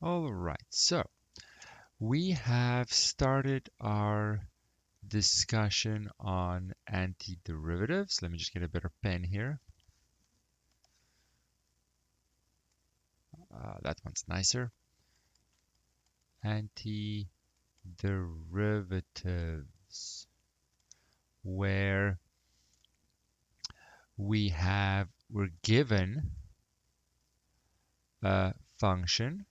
All right, so we have started our discussion on antiderivatives. Let me just get a better pen here. That one's nicer. Antiderivatives, where we're given a function.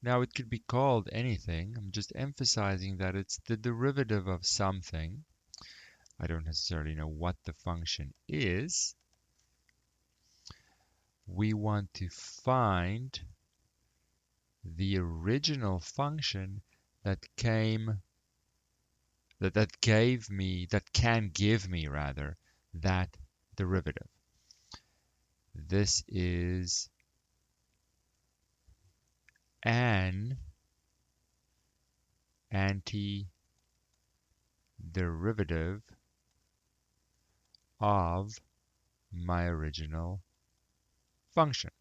Now it could be called anything. I'm just emphasizing that it's the derivative of something. I don't necessarily know what the function is. We want to find the original function that can give me rather that derivative. This is an antiderivative of my original function.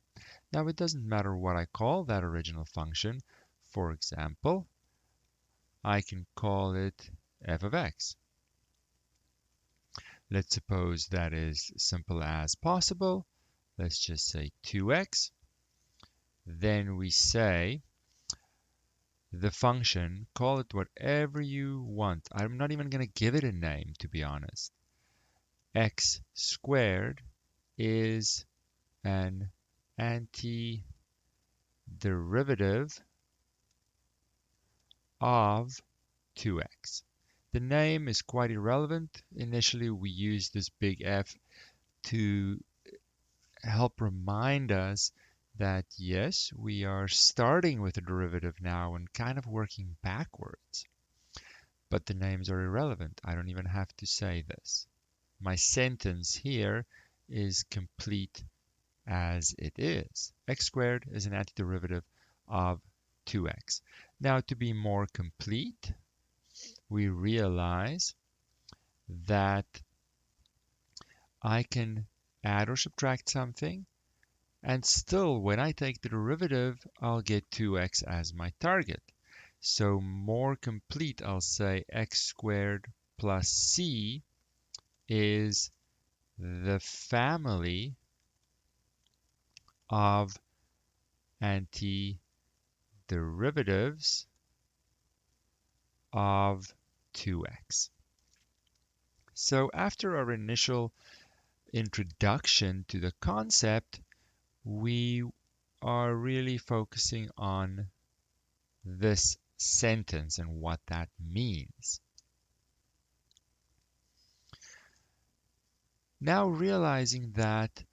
Now it doesn't matter what I call that original function. For example, I can call it f of x. Let's suppose that is simple as possible. Let's just say 2x. Then we say the function, call it whatever you want. I'm not even going to give it a name, to be honest. X squared is an antiderivative of 2x. The name is quite irrelevant. Initially, we used this big F to help remind us that yes, we are starting with a derivative now and kind of working backwards. But the names are irrelevant. I don't even have to say this. My sentence here is complete as it is. X squared is an antiderivative of 2x. Now, to be more complete, we realize that I can add or subtract something, and still, when I take the derivative, I'll get 2x as my target. So more complete, I'll say x squared plus c is the family of antiderivatives of 2x. So after our initial introduction to the concept, we are really focusing on this sentence and what that means. Now realizing that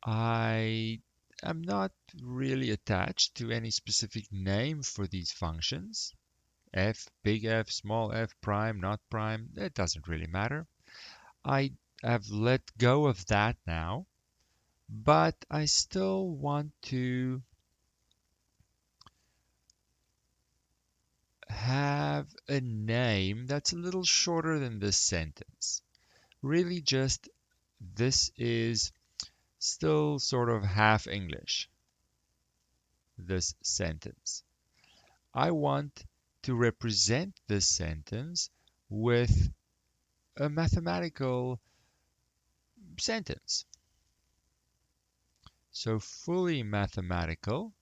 I am not really attached to any specific name for these functions, f, big F, small f, prime, not prime, it doesn't really matter. I have let go of that now, but I still want to have a name that's a little shorter than this sentence. Really just, this is still sort of half English, this sentence. I want to represent this sentence with a mathematical sentence. So fully mathematical,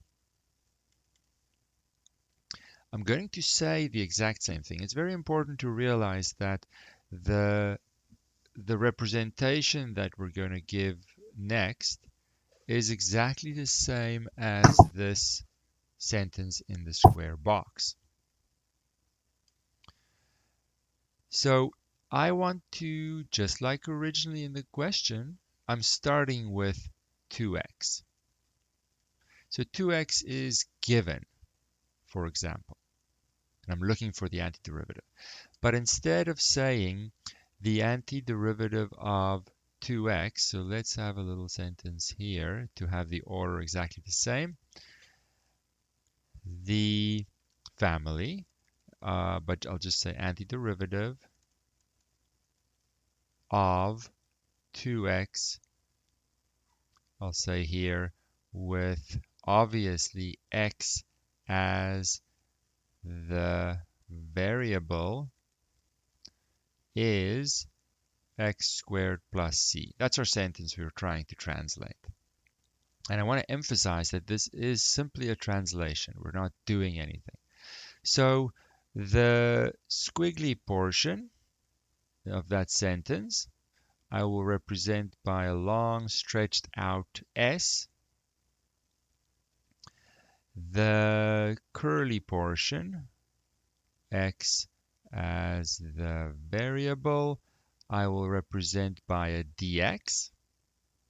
I'm going to say the exact same thing. It's very important to realize that the representation that we're going to give next is exactly the same as this sentence in the square box. So I want to, just like originally in the question, I'm starting with 2x. So 2x is given, for example, and I'm looking for the antiderivative. But instead of saying the antiderivative of 2x, so let's have a little sentence here to have the order exactly the same. The family, but I'll just say antiderivative of 2x, I'll say here with obviously x as the variable is x squared plus c. That's our sentence we were trying to translate. And I want to emphasize that this is simply a translation. We're not doing anything. So the squiggly portion of that sentence I will represent by a long stretched out S. The curly portion, x as the variable, I will represent by a dx.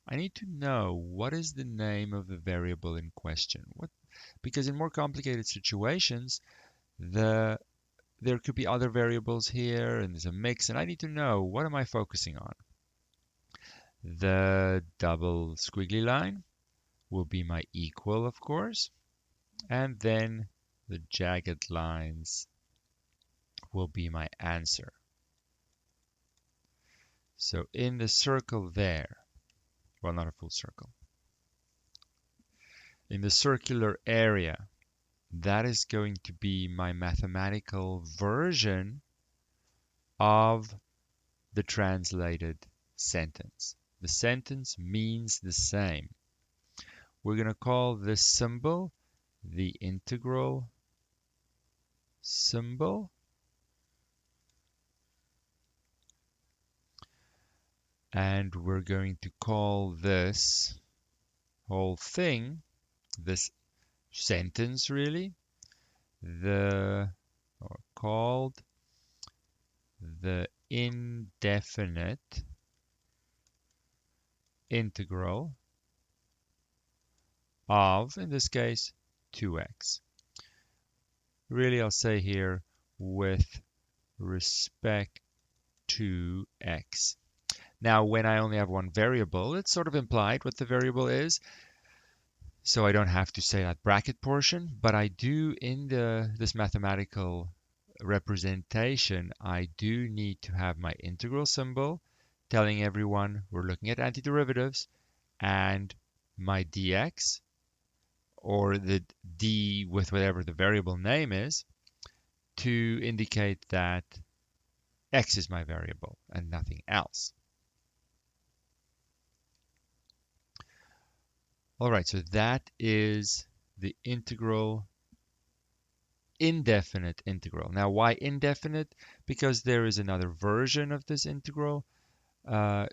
I need to know what is the name of the variable in question. Because in more complicated situations, there could be other variables here and there's a mix, and I need to know what am I focusing on. The double squiggly line will be my equal, of course, and then the jagged lines will be my answer. So in the circle there, well, not a full circle, in the circular area, that is going to be my mathematical version of the translated sentence. The sentence means the same. We're going to call this symbol the integral symbol. And we're going to call this whole thing, this sentence really, called the indefinite integral of, in this case, 2x. Really, I'll say here, with respect to x. Now, when I only have one variable, it's sort of implied what the variable is. So I don't have to say that bracket portion, but I do in this mathematical representation, I do need to have my integral symbol telling everyone we're looking at antiderivatives, and my dx, or the d with whatever the variable name is, to indicate that x is my variable and nothing else. All right, so that is the indefinite integral. Now, why indefinite? Because there is another version of this integral,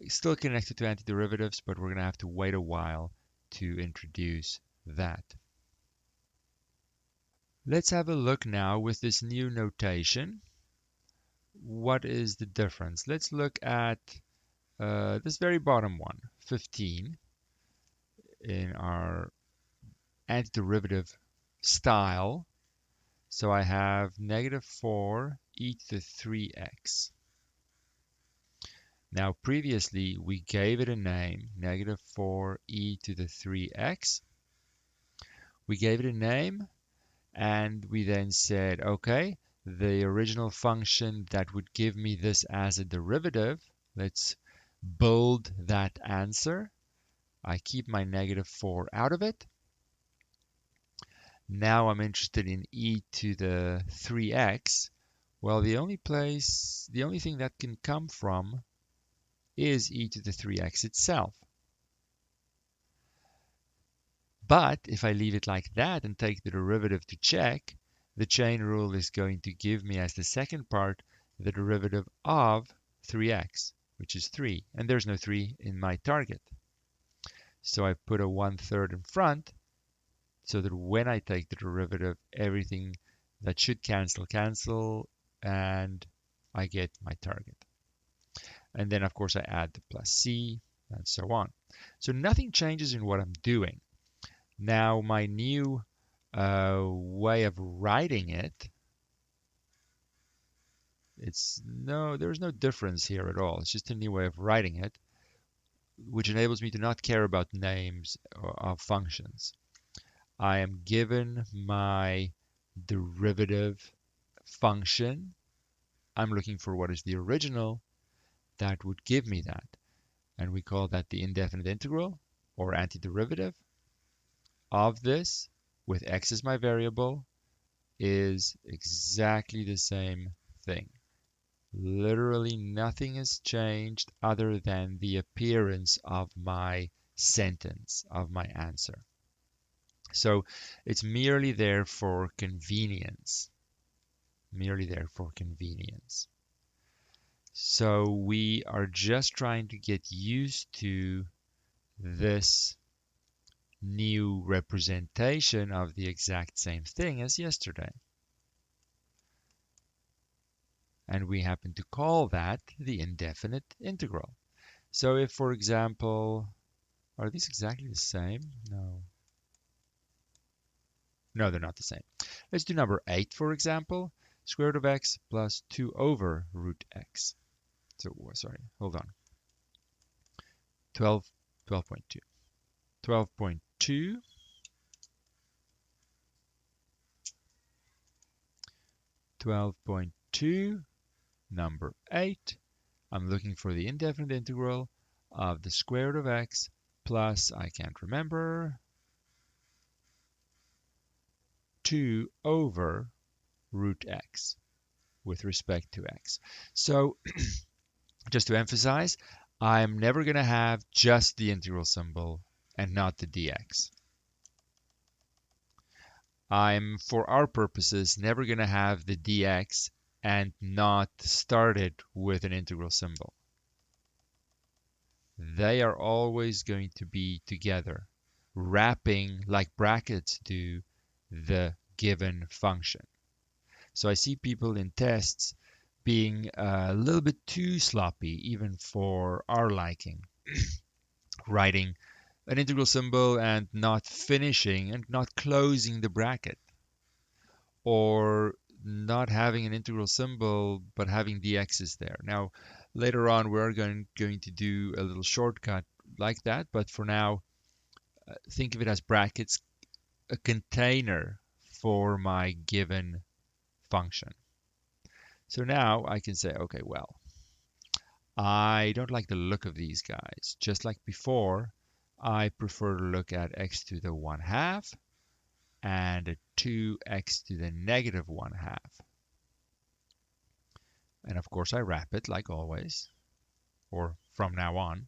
still connected to antiderivatives, but we're going to have to wait a while to introduce that. Let's have a look now with this new notation. What is the difference? Let's look at this very bottom one, 15, in our antiderivative style. So I have negative 4 e to the 3x. Now previously we gave it a name, negative 4 e to the 3x. We gave it a name and we then said, okay, the original function that would give me this as a derivative, let's build that answer. I keep my negative 4 out of it. Now I'm interested in e to the 3x. Well, the only thing that can come from is e to the 3x itself. But if I leave it like that and take the derivative to check, the chain rule is going to give me as the second part the derivative of 3x, which is 3. And there's no 3 in my target. So I put a 1/3 in front so that when I take the derivative, everything that should cancel, and I get my target. And then, of course, I add the plus c, and so on. So nothing changes in what I'm doing. Now, my new way of writing it, there's no difference here at all. It's just a new way of writing it, which enables me to not care about names of functions. I am given my derivative function. I'm looking for what is the original that would give me that. And we call that the indefinite integral, or antiderivative, of this, with x as my variable, is exactly the same thing. Literally nothing has changed other than the appearance of my sentence, of my answer. So it's merely there for convenience. Merely there for convenience. So we are just trying to get used to this new representation of the exact same thing as yesterday. And we happen to call that the indefinite integral. So if, for example, are these exactly the same? No. No, they're not the same. Let's do number 8, for example. Square root of x plus 2 over root x. So, sorry, hold on. 12.2. 12.2 12.2, number 8. I'm looking for the indefinite integral of the square root of x plus, I can't remember, 2 over root x with respect to x. So just to emphasize, I'm never going to have just the integral symbol and not the dx. I'm, for our purposes, never going to have the dx and not started with an integral symbol. They are always going to be together, wrapping, like brackets do, the given function. So I see people in tests being a little bit too sloppy, even for our liking, writing an integral symbol and not finishing and not closing the bracket, or not having an integral symbol but having the x's there. Now, later on, we're going to do a little shortcut like that, but for now, think of it as brackets, a container for my given function. So now I can say, okay, well, I don't like the look of these guys. Just like before, I prefer to look at x to the 1/2 and 2x to the negative 1/2. And of course I wrap it like always, or from now on.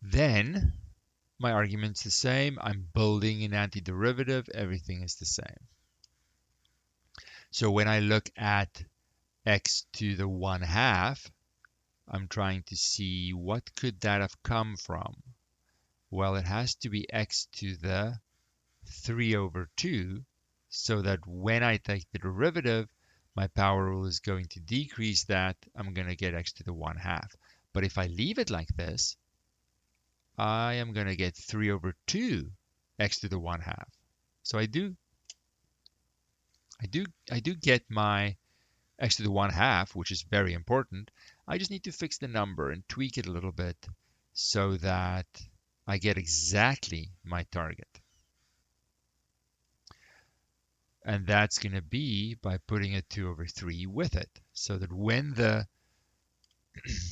Then my argument's the same. I'm building an antiderivative. Everything is the same. So when I look at x to the 1/2, I'm trying to see what could that have come from. Well, it has to be x to the 3/2, so that when I take the derivative, my power rule is going to decrease that. I'm going to get x to the 1/2. But if I leave it like this, I am going to get 3/2 x to the 1/2. So I do get my x to the 1/2, which is very important. I just need to fix the number and tweak it a little bit so that I get exactly my target. And that's going to be by putting a 2/3 with it, so that when the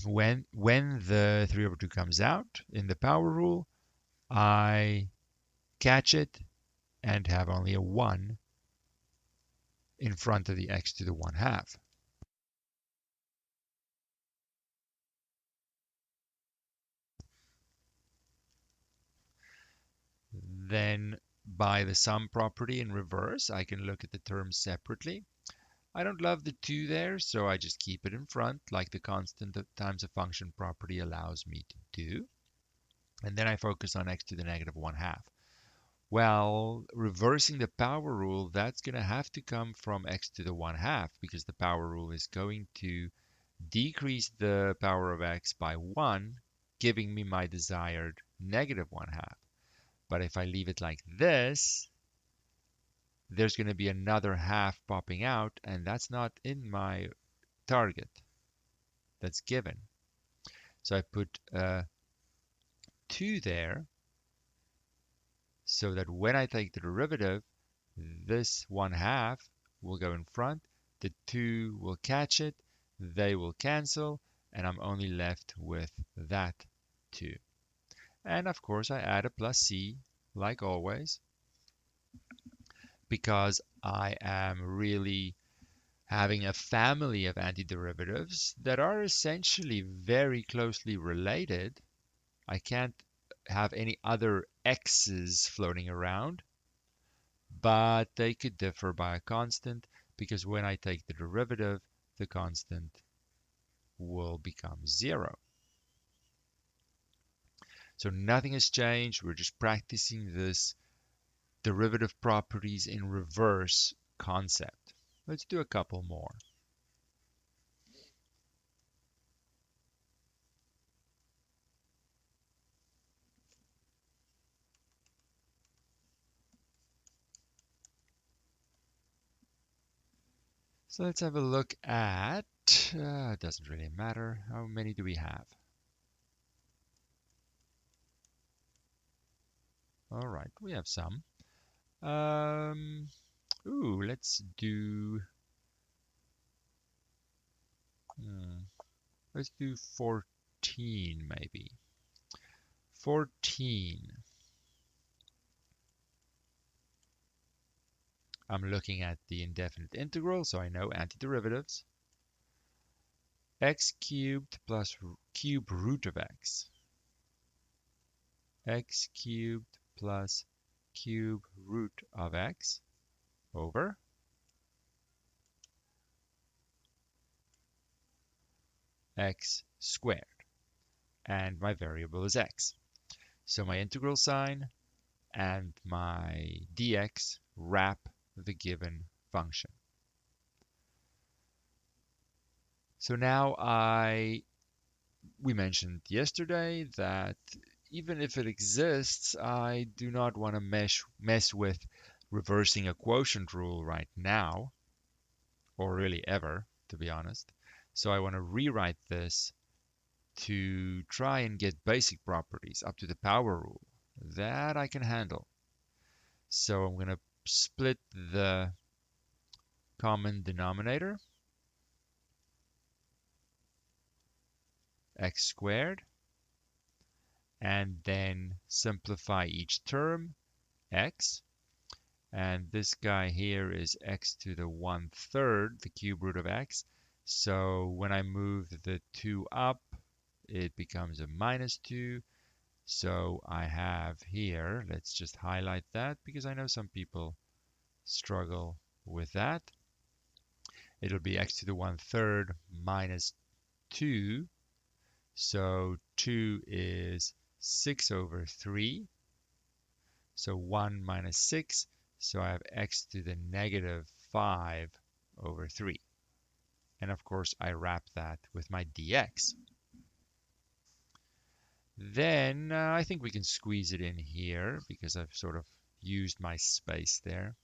3/2 comes out in the power rule, I catch it and have only a 1 in front of the x to the 1/2. Then by the sum property in reverse, I can look at the terms separately. I don't love the 2 there, so I just keep it in front, like the constant times a function property allows me to do. And then I focus on x to the negative 1/2. Well, reversing the power rule, that's going to have to come from x to the 1/2, because the power rule is going to decrease the power of x by 1, giving me my desired negative 1/2. But if I leave it like this, there's going to be another half popping out, and that's not in my target. That's given. So I put 2 there, so that when I take the derivative, this 1/2 will go in front, the 2 will catch it, they will cancel, and I'm only left with that 2. And of course I add a plus c, like always. because I am really having a family of antiderivatives that are essentially very closely related. I can't have any other x's floating around, but they could differ by a constant because when I take the derivative, the constant will become 0. So nothing has changed. We're just practicing this derivative properties in reverse concept. Let's do a couple more. So let's have a look at, it doesn't really matter. How many do we have? All right, we have some. Let's do, hmm, let's do 14 maybe. 14. I'm looking at the indefinite integral, so I know antiderivatives. X cubed plus cube root of x. X cubed plus cube root of x over x squared. And my variable is x. So my integral sign and my dx wrap the given function. So now we mentioned yesterday that even if it exists, I do not want to mess with reversing a quotient rule right now, or really ever, to be honest. So I want to rewrite this to try and get basic properties up to the power rule. That I can handle. So I'm going to split the common denominator, x squared, and then simplify each term, x. And this guy here is x to the 1/3, the cube root of x. So when I move the 2 up, it becomes a -2. So I have here, let's just highlight that because I know some people struggle with that. It'll be x to the 1/3 minus 2. So 2 is 6/3. So 1 minus 6. So I have x to the -5/3. And of course, I wrap that with my dx. Then I think we can squeeze it in here because I've sort of used my space there.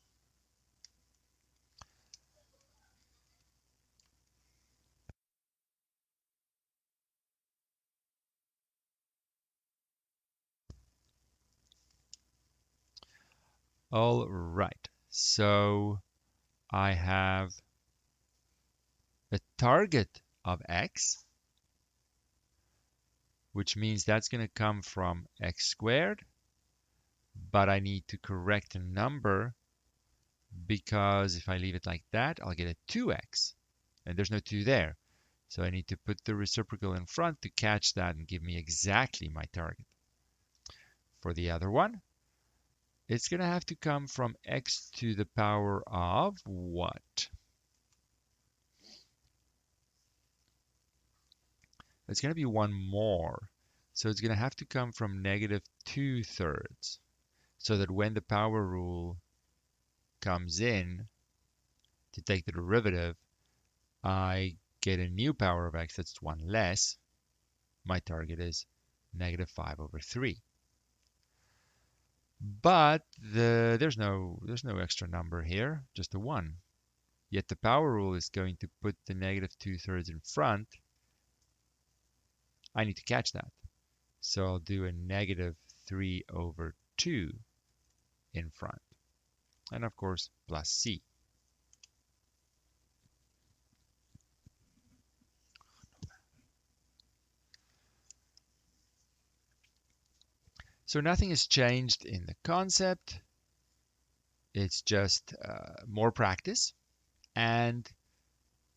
All right, so I have a target of x, which means that's going to come from x squared, but I need to correct a number because if I leave it like that, I'll get a 2x, and there's no 2 there. So I need to put the reciprocal in front to catch that and give me exactly my target. For the other one, it's going to have to come from x to the power of what? It's going to be one more. So it's going to have to come from -2/3. So that when the power rule comes in to take the derivative, I get a new power of x that's 1 less. My target is -5/3. But there's no extra number here, just a 1. Yet the power rule is going to put the -2/3 in front. I need to catch that. So I'll do a -3/2 in front. And of course, plus c. So nothing has changed in the concept. It's just more practice and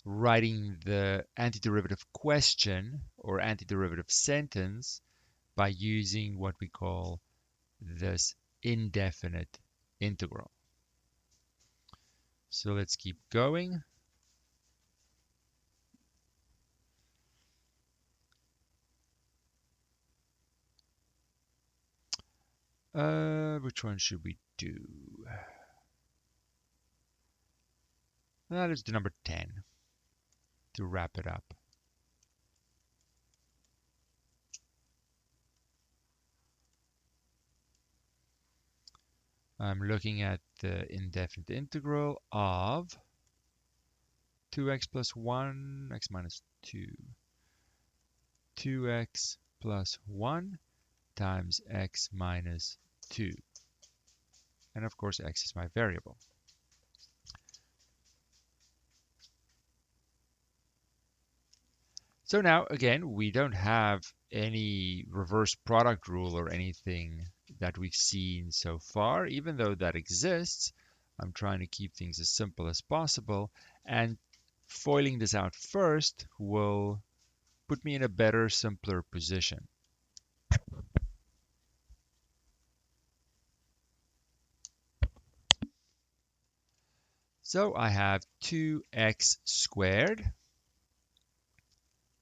writing the antiderivative question or antiderivative sentence by using what we call this indefinite integral. So let's keep going. Which one should we do? Let's do number 10 to wrap it up. I'm looking at the indefinite integral of 2x plus 1, x minus 2, 2x plus 1 times x minus 2. And of course, x is my variable. So now, again, we don't have any reverse product rule or anything that we've seen so far, even though that exists. I'm trying to keep things as simple as possible, and foiling this out first will put me in a better, simpler position. So I have 2x squared.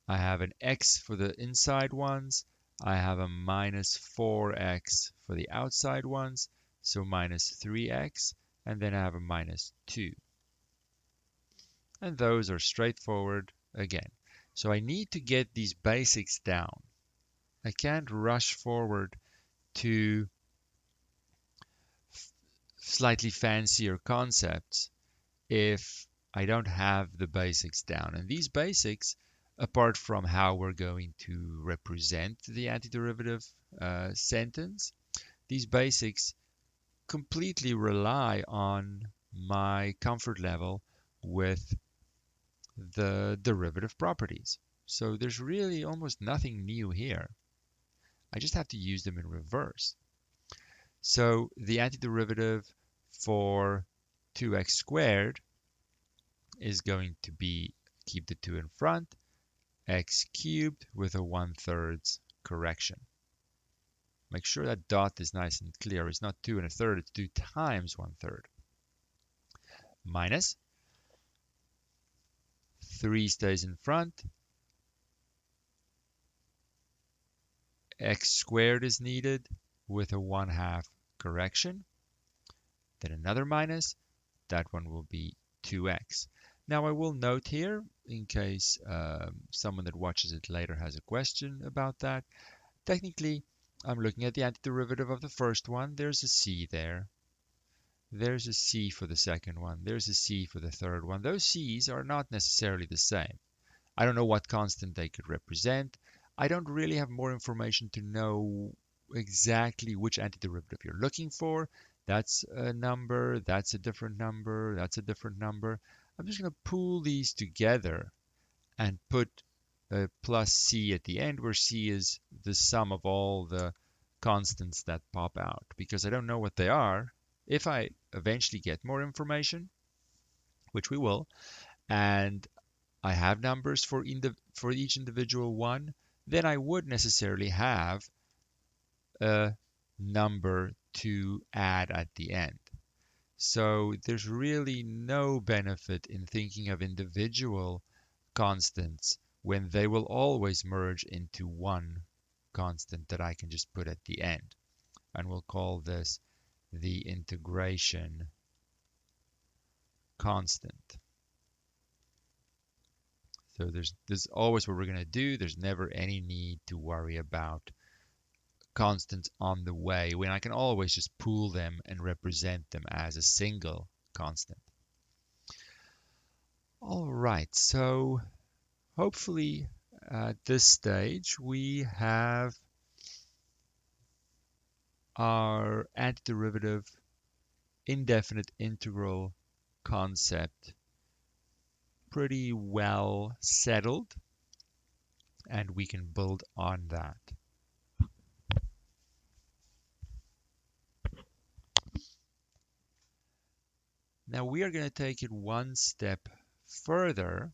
I have an x for the inside ones. I have a minus 4x for the outside ones, so minus 3x, and then I have a minus 2. And those are straightforward again. So I need to get these basics down. I can't rush forward to slightly fancier concepts if I don't have the basics down. And these basics, apart from how we're going to represent the antiderivative sentence, these basics completely rely on my comfort level with the derivative properties. So there's really almost nothing new here. I just have to use them in reverse. So the antiderivative for 2x squared is going to be, keep the 2 in front, x cubed with a 1/3 correction. Make sure that dot is nice and clear. It's not 2 1/3, it's 2 times 1/3. Minus 3 stays in front. X squared is needed with a 1/2 correction. Then another minus. That one will be 2x. Now I will note here, in case someone that watches it later has a question about that, technically I'm looking at the antiderivative of the first one. There's a c there. There's a c for the second one. There's a c for the third one. Those c's are not necessarily the same. I don't know what constant they could represent. I don't really have more information to know exactly which antiderivative you're looking for. That's a number, that's a different number, that's a different number. I'm just going to pool these together and put a plus c at the end, where c is the sum of all the constants that pop out, because I don't know what they are. If I eventually get more information, which we will, and I have numbers for each individual one, then I would necessarily have a number to add at the end. So there's really no benefit in thinking of individual constants when they will always merge into one constant that I can just put at the end. And we'll call this the integration constant. So there's always what we're going to do. There's never any need to worry about constants on the way, when I can always just pool them and represent them as a single constant. All right, so hopefully at this stage we have our antiderivative indefinite integral concept pretty well settled, and we can build on that. Now we are going to take it one step further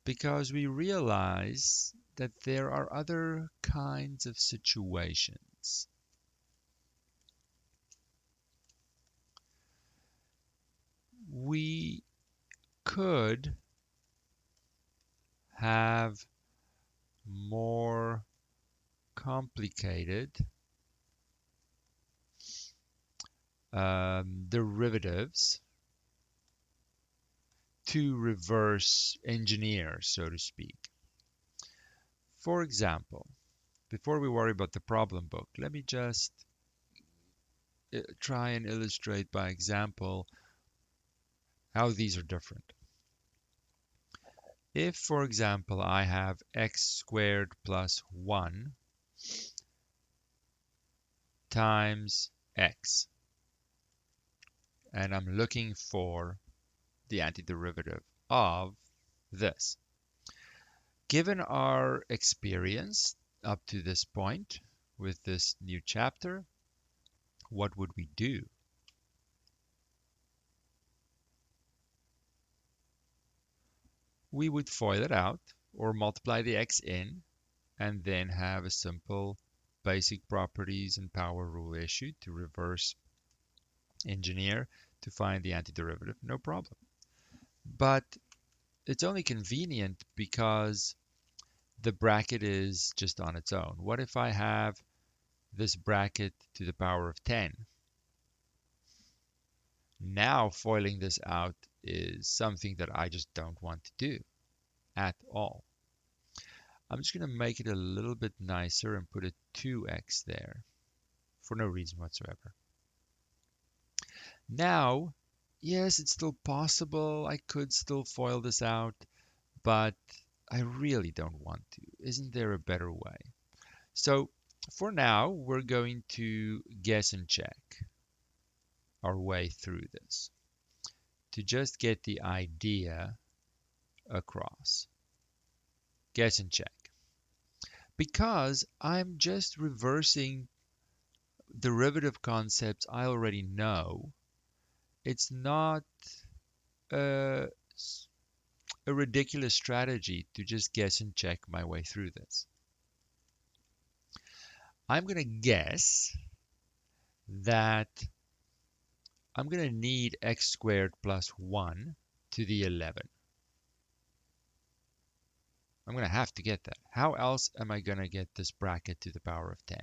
because we realize that there are other kinds of situations. We could have more complicated derivatives to reverse engineer, so to speak. For example, before we worry about the problem book, let me just try and illustrate by example how these are different. If, for example, I have x squared plus 1 times x, and I'm looking for the antiderivative of this. Given our experience up to this point with this new chapter, what would we do? We would FOIL it out or multiply the x in and then have a simple basic properties and power rule issue to reverse engineer to find the antiderivative, no problem. But it's only convenient because the bracket is just on its own. What if I have this bracket to the power of 10? Now foiling this out is something that I just don't want to do at all. I'm just going to make it a little bit nicer and put a 2x there for no reason whatsoever. Now, yes, it's still possible. I could still FOIL this out, but I really don't want to. Isn't there a better way? So for now, we're going to guess and check our way through this to just get the idea across. Guess and check. Because I'm just reversing derivative concepts I already know, it's not a ridiculous strategy to just guess and check my way through this. I'm going to guess that I'm going to need x squared plus 1 to the 11. I'm going to have to get that. How else am I going to get this bracket to the power of 10?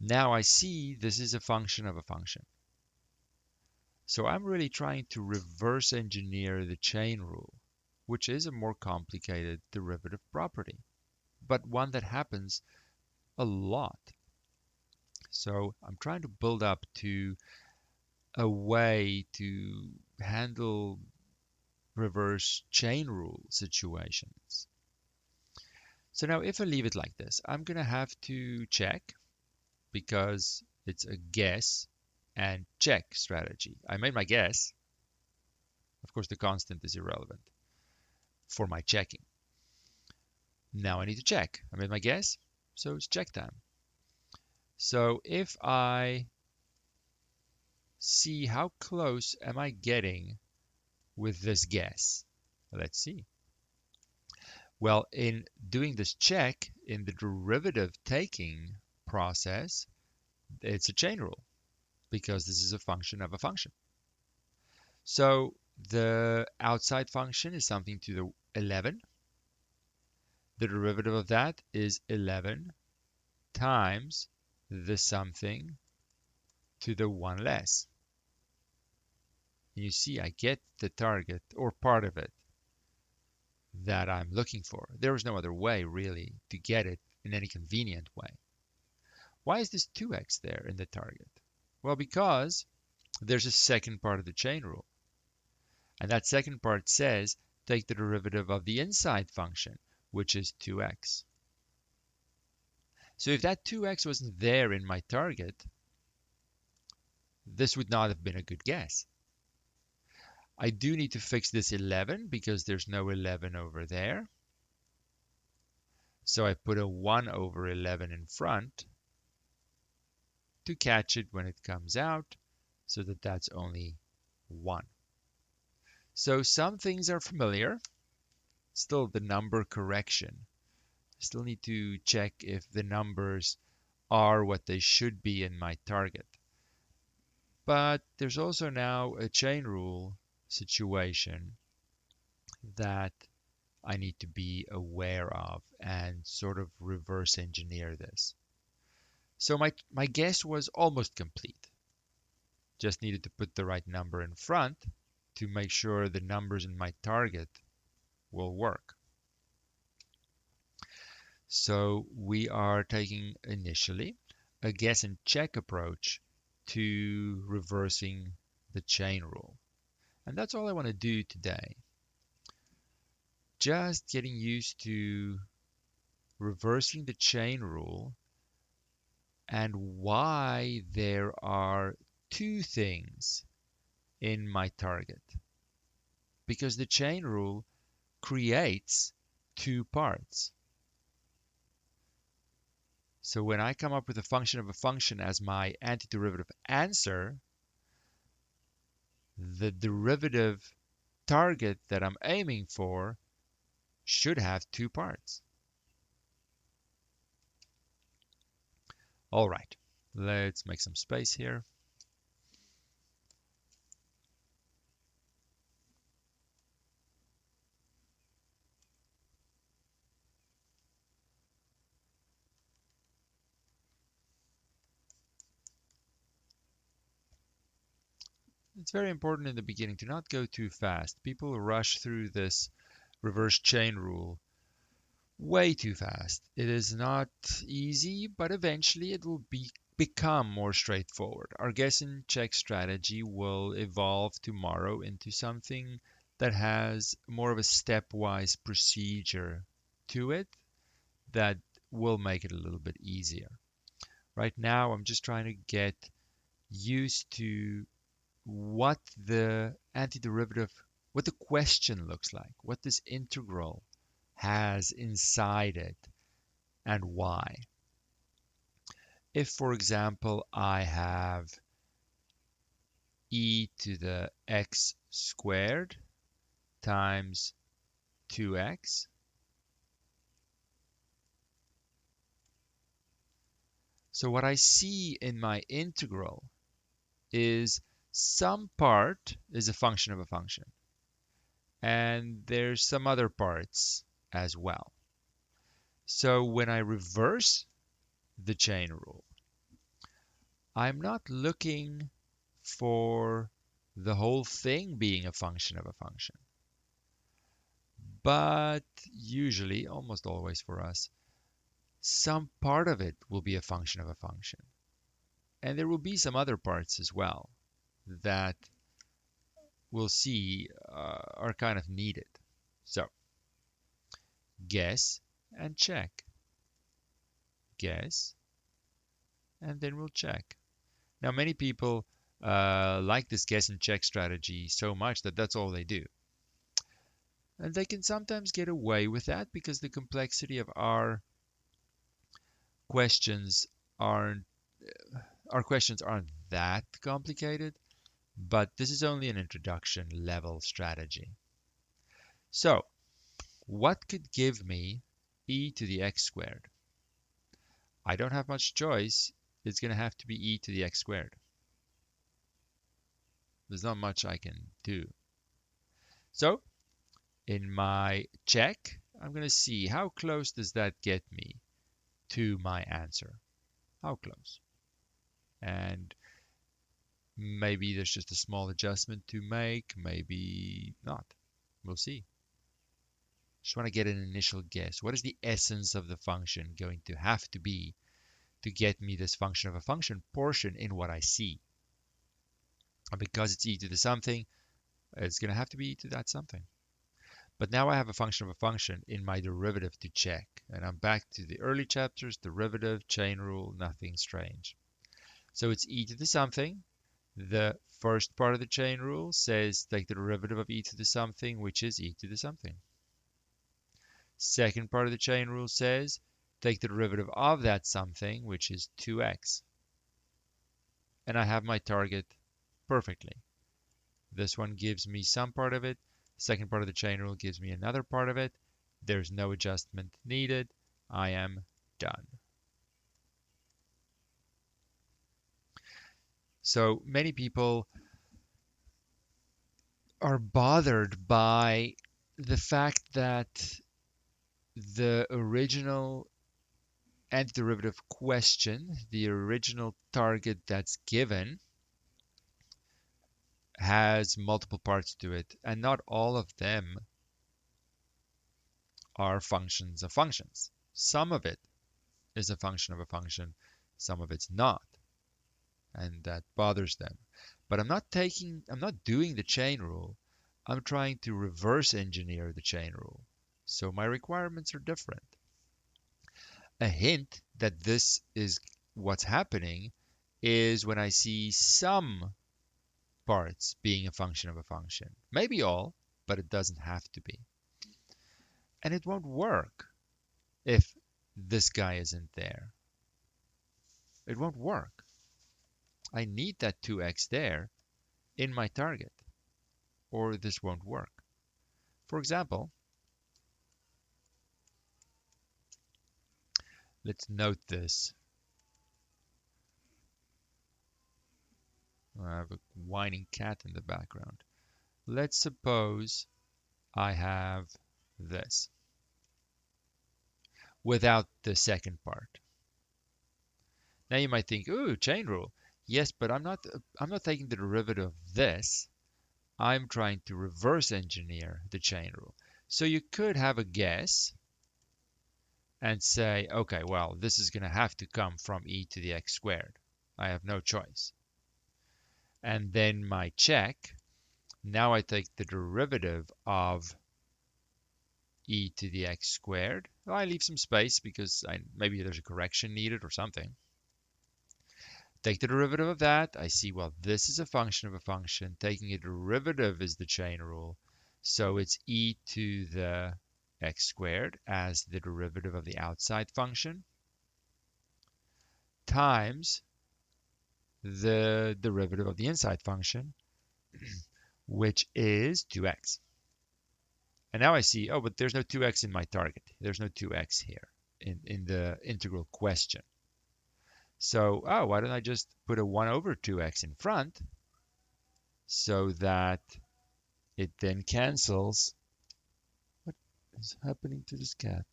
Now I see this is a function of a function. So I'm really trying to reverse engineer the chain rule, which is a more complicated derivative property, but one that happens a lot. So I'm trying to build up to a way to handle reverse chain rule situations. So now if I leave it like this, I'm going to have to check because it's a guess and check strategy. I made my guess. Of course, the constant is irrelevant for my checking. Now I need to check. I made my guess, so it's check time. So if I see how close am I getting with this guess, let's see. Well, in doing this check in the derivative taking process, it's a chain rule because this is a function of a function. So the outside function is something to the 11. The derivative of that is 11 times the something to the 1 less. And you see, I get the target or part of it that I'm looking for. There is no other way really to get it in any convenient way. Why is this 2x there in the target? Well, because there's a second part of the chain rule. And that second part says take the derivative of the inside function, which is 2x. So if that 2x wasn't there in my target, this would not have been a good guess. I do need to fix this 11 because there's no 11 over there. So I put a 1 over 11 in front to catch it when it comes out. so that that's only 1. So some things are familiar. Still the number correction. Still need to check if the numbers are what they should be in my target. But there's also now a chain rule situation that I need to be aware of and sort of reverse engineer this. So my guess was almost complete. Just needed to put the right number in front to make sure the numbers in my target will work. So we are taking initially a guess and check approach to reversing the chain rule. And that's all I want to do today. Just getting used to reversing the chain rule and why there are 2 things in my target. Because the chain rule creates 2 parts. So when I come up with a function of a function as my antiderivative answer, the derivative target that I'm aiming for should have 2 parts. All right, let's make some space here. It's very important in the beginning to not go too fast. People rush through this reverse chain rule way too fast. It is not easy, but eventually it will become more straightforward. Our guess and check strategy will evolve tomorrow into something that has more of a stepwise procedure to it that will make it a little bit easier. Right now, I'm just trying to get used to what the antiderivative, what the question looks like, what this integral has inside it, and why. If, for example, I have e to the x squared times 2x, so what I see in my integral is some part is a function of a function, and there's some other parts as well. So when I reverse the chain rule, I'm not looking for the whole thing being a function of a function, but usually, almost always for us, some part of it will be a function of a function. And there will be some other parts as well that we'll see are kind of needed. So, guess and check. Guess, and then we'll check. Now, many people like this guess and check strategy so much that that's all they do. And they can sometimes get away with that because the complexity of our questions aren't that complicated, but this is only an introduction level strategy. So, what could give me e to the x squared? I don't have much choice. It's going to have to be e to the x squared. There's not much I can do. So, in my check, I'm going to see how close does that get me to my answer. How close? And maybe there's just a small adjustment to make, maybe not. We'll see. Just want to get an initial guess. What is the essence of the function going to have to be to get me this function of a function portion in what I see? And because it's e to the something, it's going to have to be e to that something. But now I have a function of a function in my derivative to check. And I'm back to the early chapters, derivative, chain rule, nothing strange. So it's e to the something. The first part of the chain rule says take the derivative of e to the something, which is e to the something. Second part of the chain rule says take the derivative of that something, which is 2x. And I have my target perfectly. This one gives me some part of it. Second part of the chain rule gives me another part of it. There's no adjustment needed. I am done. So many people are bothered by the fact that the original antiderivative question, the original target that's given, has multiple parts to it, and not all of them are functions of functions. Some of it is a function of a function, some of it's not, and that bothers them. But I'm not doing the chain rule. I'm trying to reverse engineer the chain rule. So my requirements are different. A hint that this is what's happening is when I see some parts being a function of a function. Maybe all, but it doesn't have to be. And it won't work if this guy isn't there. It won't work. I need that 2x there in my target, or this won't work. For example, let's note this. I have a whining cat in the background. Let's suppose I have this without the second part. Now you might think, ooh, chain rule. Yes, but I'm not taking the derivative of this. I'm trying to reverse engineer the chain rule. So you could have a guess and say, okay, well, this is going to have to come from e to the x squared. I have no choice. And then my check, now I take the derivative of e to the x squared. Well, I leave some space because maybe there's a correction needed or something. Take the derivative of that. I see, well, this is a function of a function. Taking a derivative is the chain rule. So it's e to the x squared as the derivative of the outside function times the derivative of the inside function, which is 2x. And now I see, oh, but there's no 2x in my target. There's no 2x here in the integral question. So, oh, why don't I just put a 1 over 2x in front so that it then cancels. What is happening to this cat?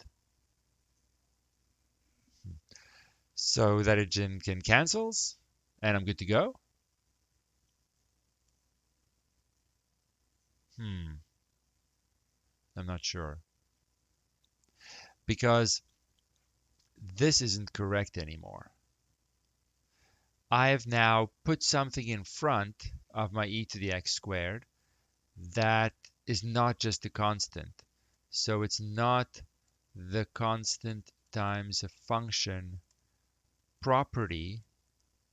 So that it can cancels, and I'm good to go. I'm not sure. Because this isn't correct anymore. I have now put something in front of my e to the x squared that is not just a constant. So it's not the constant times a function property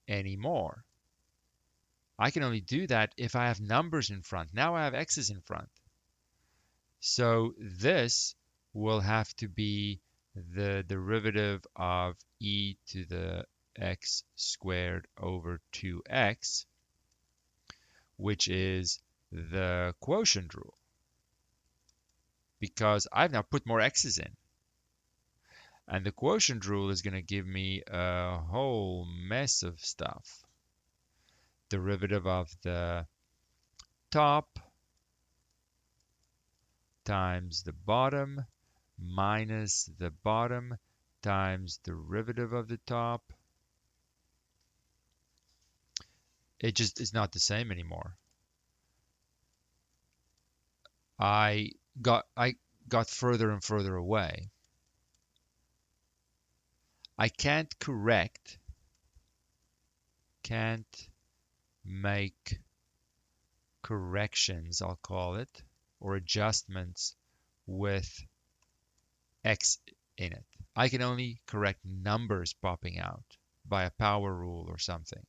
anymore. I can only do that if I have numbers in front. Now I have x's in front. So this will have to be the derivative of e to the x squared over 2x, which is the quotient rule, because I've now put more x's in. And the quotient rule is going to give me a whole mess of stuff. Derivative of the top times the bottom minus the bottom times derivative of the top. It just is not the same anymore. I got further and further away. I can't make corrections, I'll call it, or adjustments with x in it. I can only correct numbers popping out by a power rule or something.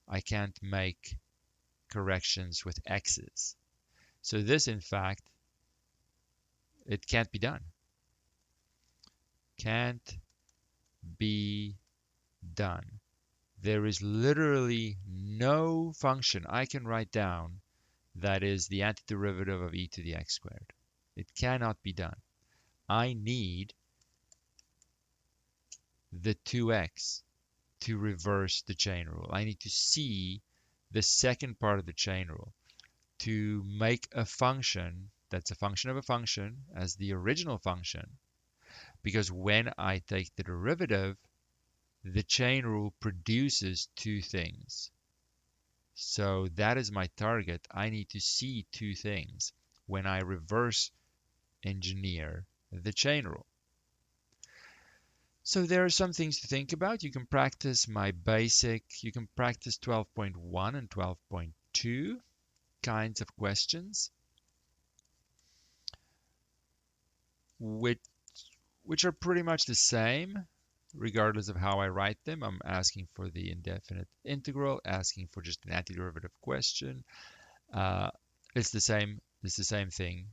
I can't make corrections with x's. So this, in fact, it can't be done. Can't be done. there is literally no function I can write down that is the antiderivative of e to the x squared. It cannot be done. I need the 2x to reverse the chain rule. I need to see the second part of the chain rule to make a function that's a function of a function as the original function, because when I take the derivative, the chain rule produces two things. So that is my target. I need to see two things when I reverse engineer the chain rule. So there are some things to think about. You can practice you can practice 12.1 and 12.2 kinds of questions, which are pretty much the same regardless of how I write them. I'm asking for the indefinite integral, asking for just an antiderivative question. It's the same thing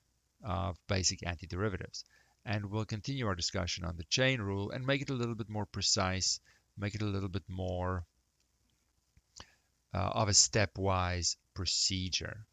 of basic antiderivatives. And we'll continue our discussion on the chain rule and make it a little bit more precise, make it a little bit more of a stepwise procedure.